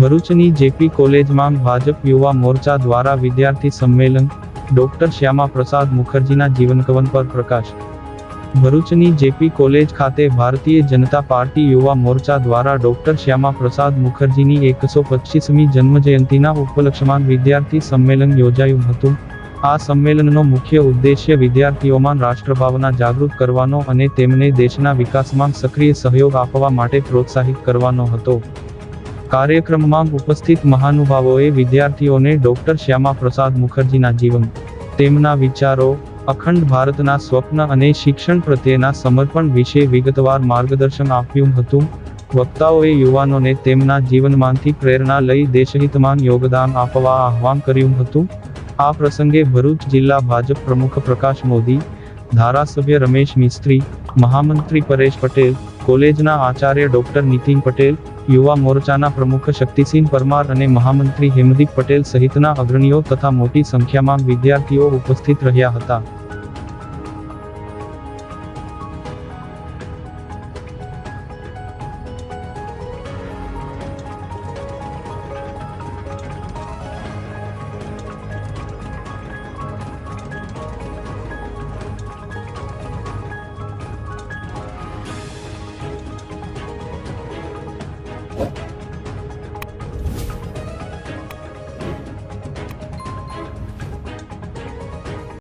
ભરૂચની જેપી કોલેજમાં ભાજપ યુવા મોરચા દ્વારા વિદ્યાર્થી સંમેલન, ડોક્ટર શ્યામા પ્રસાદ મુખર્જીના જીવનકવન પર પ્રકાશ. ભરૂચની જેપી કોલેજ ખાતે ભારતીય જનતા પાર્ટી યુવા મોરચા દ્વારા ડોક્ટર શ્યામા પ્રસાદ મુખર્જીની 125મી જન્મજયંતિના ઉપલક્ષમાં વિદ્યાર્થી સંમેલન યોજાયું હતું. આ સંમેલનનો મુખ્ય ઉદ્દેશ્ય વિદ્યાર્થીઓમાં રાષ્ટ્રભાવના જાગૃત કરવાનો અને તેમને દેશના વિકાસમાં સક્રિય સહયોગ આપવા માટે પ્રોત્સાહિત કરવાનો હતો. કાર્યક્રમમાં ઉપસ્થિત મહાનુભાવોએ વિદ્યાર્થીઓને ડોક્ટર શ્યામા પ્રસાદ મુખર્જીના જીવન, તેમના વિચારો, અખંડ ભારતના સ્વપ્ન અને શિક્ષણ પ્રત્યેના સમર્પણ વિશે વિગતવાર માર્ગદર્શન આપ્યું હતું. વક્તાઓએ યુવાનોને તેમના જીવનમાંથી પ્રેરણા લઈ દેશહિતમાં યોગદાન આપવા આહ્વાન કર્યું હતું. આ પ્રસંગે ભરૂચ જિલ્લા ભાજપ પ્રમુખ પ્રકાશ મોદી, ધારાસભ્ય રમેશ મિસ્ત્રી, મહામંત્રી પરેશ પટેલ, કોલેજના આચાર્ય ડોક્ટર નીતિન પટેલ, યુવા મોરચાના પ્રમુખ શક્તિસિંહ પરમાર અને મહામંત્રી હેમદીપ પટેલ સહિતના અગ્રણીઓ તથા મોટી સંખ્યામાં વિદ્યાર્થીઓ ઉપસ્થિત રહ્યા હતા.